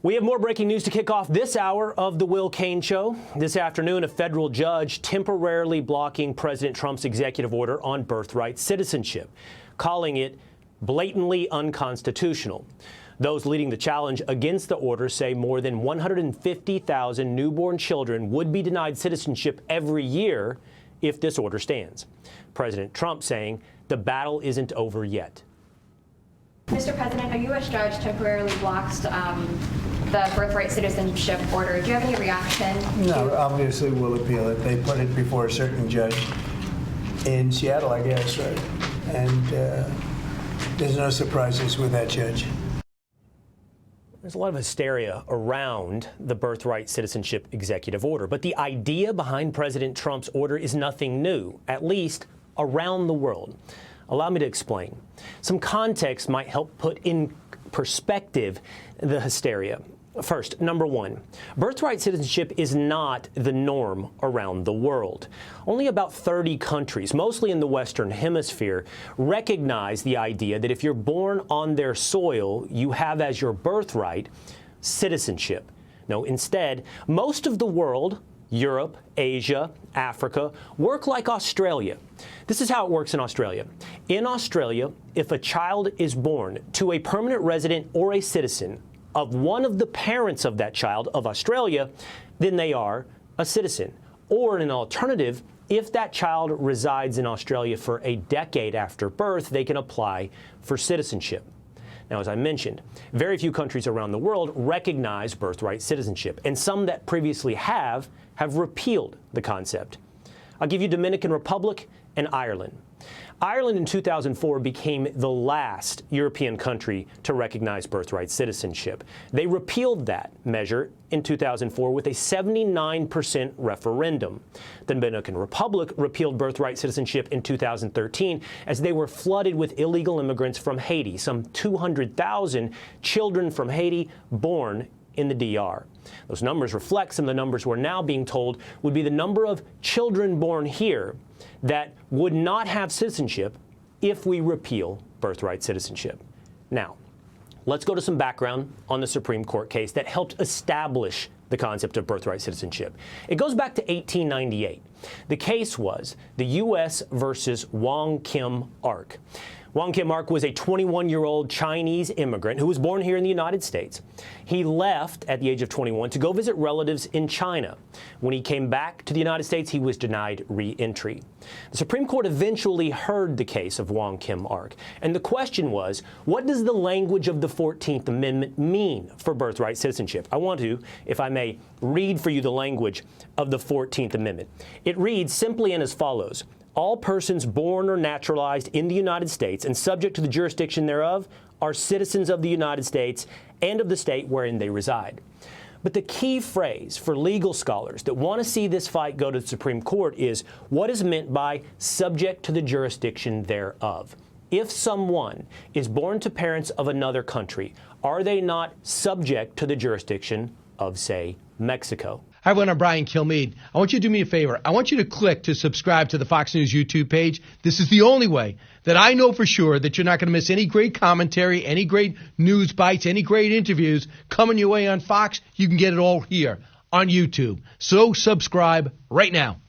We have more breaking news to kick off this hour of the Will Cain Show. This afternoon, a federal judge temporarily blocking President Trump's executive order on birthright citizenship, calling it blatantly unconstitutional. Those leading the challenge against the order say more than 150,000 newborn children would be denied citizenship every year if this order stands. President Trump saying the battle isn't over yet. Mr. President, a U.S. judge temporarily blocks the birthright citizenship order. Do you have any reaction? No, obviously we'll appeal it. They put it before a certain judge in Seattle, I guess, right? And there's no surprises with that judge. There's a lot of hysteria around the birthright citizenship executive order, but the idea behind President Trump's order is nothing new, at least around the world. Allow me to explain. Some context might help put in perspective the hysteria. First, number one, birthright citizenship is not the norm around the world. Only about 30 countries, mostly in the Western Hemisphere, recognize the idea that if you're born on their soil, you have as your birthright citizenship. No, instead, most of the world, Europe, Asia, Africa, work like Australia. This is how it works in Australia. In Australia, if a child is born to a permanent resident or a citizen of one of the parents of that child of Australia, then they are a citizen. Or in an alternative, if that child resides in Australia for a decade after birth, they can apply for citizenship. Now, as I mentioned, very few countries around the world recognize birthright citizenship, and some that previously have repealed the concept. I'll give you Dominican Republic and Ireland. Ireland in 2004 became the last European country to recognize birthright citizenship. They repealed that measure in 2004 with a 79% referendum. The Dominican Republic repealed birthright citizenship in 2013 as they were flooded with illegal immigrants from Haiti, some 200,000 children from Haiti born in the DR. Those numbers reflect some of the numbers we're now being told would be the number of children born here that would not have citizenship if we repeal birthright citizenship. Now, let's go to some background on the Supreme Court case that helped establish the concept of birthright citizenship. It goes back to 1898. The case was the U.S. versus Wong Kim Ark. Wong Kim Ark was a 21-year-old Chinese immigrant who was born here in the United States. He left at the age of 21 to go visit relatives in China. When he came back to the United States, he was denied re-entry. The Supreme Court eventually heard the case of Wong Kim Ark, and the question was, what does the language of the 14th Amendment mean for birthright citizenship? I want to, if I may, read for you the language of the 14th Amendment. It reads simply and as follows: all persons born or naturalized in the United States and subject to the jurisdiction thereof are citizens of the United States and of the state wherein they reside. But the key phrase for legal scholars that want to see this fight go to the Supreme Court is what is meant by subject to the jurisdiction thereof. If someone is born to parents of another country, are they not subject to the jurisdiction of, say, Mexico? Hi, everyone. I'm Brian Kilmeade. I want you to do me a favor. I want you to click to subscribe to the Fox News YouTube page. This is the only way that I know for sure that you're not going to miss any great commentary, any great news bites, any great interviews coming your way on Fox. You can get it all here on YouTube. So subscribe right now.